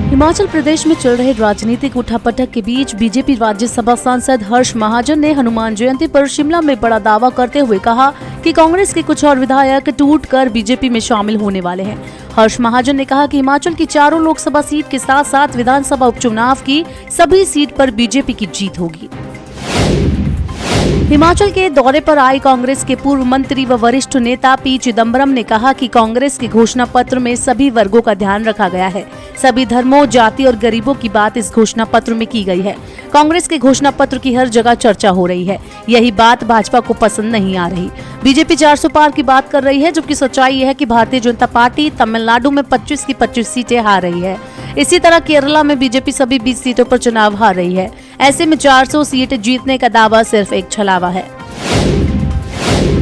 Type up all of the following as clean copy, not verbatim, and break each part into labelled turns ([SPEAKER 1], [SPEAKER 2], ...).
[SPEAKER 1] हिमाचल प्रदेश में चल रहे राजनीतिक उठापटक के बीच बीजेपी राज्यसभा सांसद हर्ष महाजन ने हनुमान जयंती पर शिमला में बड़ा दावा करते हुए कहा कि कांग्रेस के कुछ और विधायक टूटकर बीजेपी में शामिल होने वाले हैं। हर्ष महाजन ने कहा कि हिमाचल की चारों लोकसभा सीट के साथ साथ विधानसभा उपचुनाव की सभी सीट पर बीजेपी की जीत होगी। हिमाचल के दौरे पर आई कांग्रेस के पूर्व मंत्री व वरिष्ठ नेता पी चिदम्बरम ने कहा कि कांग्रेस के घोषणा पत्र में सभी वर्गों का ध्यान रखा गया है। सभी धर्मों, जाति और गरीबों की बात इस घोषणा पत्र में की गई है। कांग्रेस के घोषणा पत्र की हर जगह चर्चा हो रही है। यही बात भाजपा को पसंद नहीं आ रही। बीजेपी 400 पार की बात कर रही है, जबकि सच्चाई यह है कि भारतीय जनता पार्टी तमिलनाडु में 25 की 25 सीटें हार रही है। इसी तरह केरला में बीजेपी सभी 20 सीटों पर चुनाव हार रही है। ऐसे में 400 सीट जीतने का दावा सिर्फ एक छलावा है।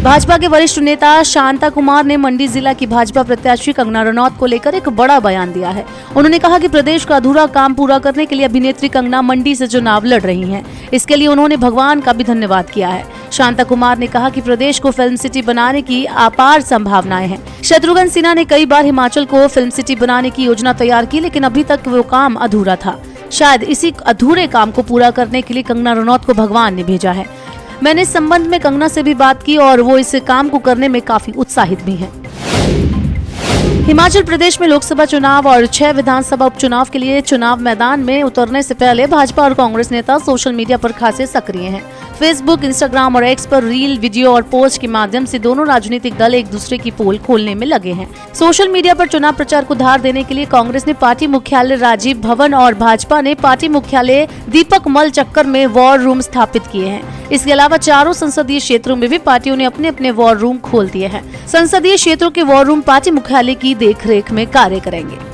[SPEAKER 1] भाजपा के वरिष्ठ नेता शांता कुमार ने मंडी जिला की भाजपा प्रत्याशी कंगना रनौत को लेकर एक बड़ा बयान दिया है। उन्होंने कहा कि प्रदेश का अधूरा काम पूरा करने के लिए अभिनेत्री कंगना मंडी से चुनाव लड़ रही हैं। इसके लिए उन्होंने भगवान का भी धन्यवाद किया है। शांता कुमार ने कहा कि प्रदेश को फिल्म सिटी बनाने की अपार संभावनाएं हैं। शत्रुघ्न सिन्हा ने कई बार हिमाचल को फिल्म सिटी बनाने की योजना तैयार की, लेकिन अभी तक वो काम अधूरा था। शायद इसी अधूरे काम को पूरा करने के लिए कंगना रनौत को भगवान ने भेजा है। मैंने इस संबंध में कंगना से भी बात की और वो इस काम को करने में काफी उत्साहित भी हैं। हिमाचल प्रदेश में लोकसभा चुनाव और 6 विधानसभा उपचुनाव के लिए चुनाव मैदान में उतरने से पहले भाजपा और कांग्रेस नेता सोशल मीडिया पर खासे सक्रिय हैं। फेसबुक, इंस्टाग्राम और एक्स पर रील, वीडियो और पोस्ट के माध्यम से दोनों राजनीतिक दल एक दूसरे की पोल खोलने में लगे हैं। सोशल मीडिया पर चुनाव प्रचार को धार देने के लिए कांग्रेस ने पार्टी मुख्यालय राजीव भवन और भाजपा ने पार्टी मुख्यालय दीपक मल चक्कर में वॉर रूम स्थापित किए हैं। इसके अलावा चारों संसदीय क्षेत्रों में भी पार्टियों ने अपने अपने वॉर रूम खोल दिए हैं। संसदीय क्षेत्रों के वॉर रूम पार्टी मुख्यालय की देखरेख में कार्य करेंगे।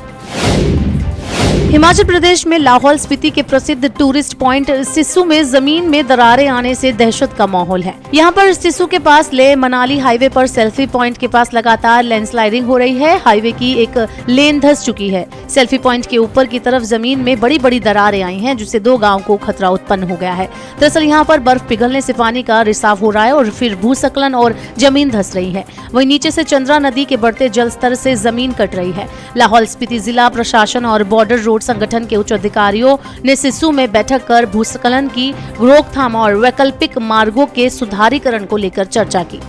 [SPEAKER 1] हिमाचल प्रदेश में लाहौल स्पीति के प्रसिद्ध टूरिस्ट पॉइंट सिस्सू में जमीन में दरारें आने से दहशत का माहौल है। यहाँ पर सिस्सू के पास लेह मनाली हाईवे पर सेल्फी पॉइंट के पास लगातार लैंडस्लाइडिंग हो रही है। हाईवे की एक लेन धंस चुकी है। सेल्फी पॉइंट के ऊपर की तरफ जमीन में बड़ी बड़ी दरारें आई हैं, जिससे 2 गाँव को खतरा उत्पन्न हो गया है। दरअसल यहाँ पर बर्फ पिघलने से पानी का रिसाव हो रहा है और फिर भूस्खलन और जमीन धंस रही है। वहीं नीचे से चंद्रा नदी के बढ़ते जल स्तर से जमीन कट रही है। लाहौल स्पीति जिला प्रशासन और बॉर्डर रोड संगठन के उच्च अधिकारियों ने सिस्सू में बैठक कर भूस्खलन की रोकथाम और वैकल्पिक मार्गों के सुधारीकरण को लेकर चर्चा की।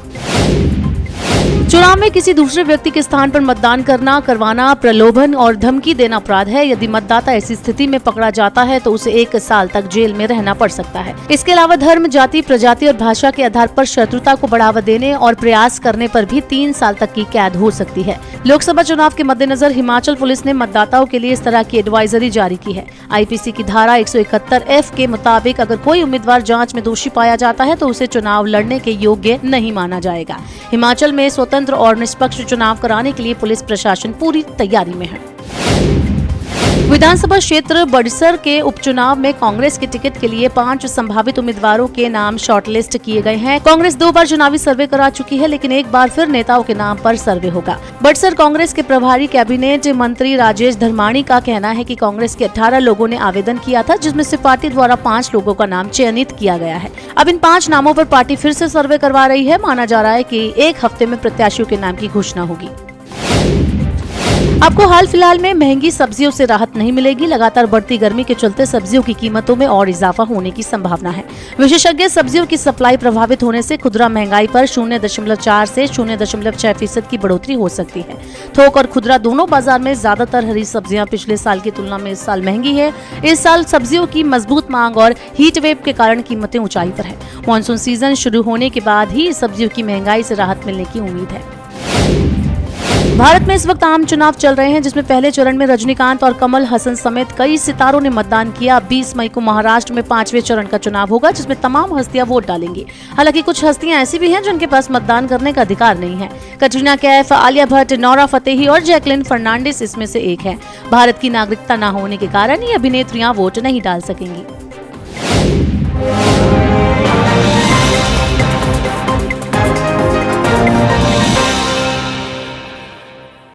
[SPEAKER 1] चुनाव में किसी दूसरे व्यक्ति के स्थान पर मतदान करना, करवाना, प्रलोभन और धमकी देना अपराध है। यदि मतदाता ऐसी स्थिति में पकड़ा जाता है तो उसे 1 साल तक जेल में रहना पड़ सकता है। इसके अलावा धर्म, जाति, प्रजाति और भाषा के आधार पर शत्रुता को बढ़ावा देने और प्रयास करने पर भी 3 साल तक की कैद हो सकती है। लोकसभा चुनाव के मद्देनजर हिमाचल पुलिस ने मतदाताओं के लिए इस तरह की एडवाइजरी जारी की है। IPC की धारा 171F के मुताबिक अगर कोई उम्मीदवार जाँच में दोषी पाया जाता है तो उसे चुनाव लड़ने के योग्य नहीं माना जाएगा। हिमाचल में स्वतंत्र और निष्पक्ष चुनाव कराने के लिए पुलिस प्रशासन पूरी तैयारी में है। विधानसभा क्षेत्र बड़सर के उपचुनाव में कांग्रेस के टिकट के लिए 5 संभावित उम्मीदवारों के नाम शॉर्टलिस्ट किए गए हैं। कांग्रेस 2 बार चुनावी सर्वे करा चुकी है, लेकिन एक बार फिर नेताओं के नाम पर सर्वे होगा। बड़सर कांग्रेस के प्रभारी कैबिनेट मंत्री राजेश धर्माणी का कहना है कि कांग्रेस के 18 लोगों ने आवेदन किया था, जिसमें से पार्टी द्वारा 5 लोगों का नाम चयनित किया गया है। अब इन 5 नामों पर पार्टी फिर से सर्वे करवा रही है। माना जा रहा है कि 1 हफ्ते में प्रत्याशियों के नाम की घोषणा होगी। आपको हाल फिलहाल में महंगी सब्जियों से राहत नहीं मिलेगी। लगातार बढ़ती गर्मी के चलते सब्जियों की कीमतों में और इजाफा होने की संभावना है। विशेषज्ञ सब्जियों की सप्लाई प्रभावित होने से खुदरा महंगाई पर 0.4 से 0.6% की बढ़ोतरी हो सकती है। थोक और खुदरा दोनों बाजार में ज्यादातर हरी सब्जियां पिछले साल की तुलना में इस साल महंगी है। इस साल सब्जियों की मजबूत मांग और हीट वेव के कारण कीमतें ऊंचाई पर है। मानसून सीजन शुरू होने के बाद ही सब्जियों की महंगाई से राहत मिलने की उम्मीद है। भारत में इस वक्त आम चुनाव चल रहे हैं, जिसमें पहले चरण में रजनीकांत और कमल हसन समेत कई सितारों ने मतदान किया। 20 मई को महाराष्ट्र में 5वें चरण का चुनाव होगा, जिसमें तमाम हस्तियां वोट डालेंगी। हालांकि कुछ हस्तियां ऐसी भी हैं जिनके पास मतदान करने का अधिकार नहीं है। कटरीना कैफ, आलिया भट्ट, नोरा फतेही और जैकलिन फर्नांडिस इसमें से एक है। भारत की नागरिकता न होने के कारण ये अभिनेत्रियां वोट नहीं डाल सकेंगी।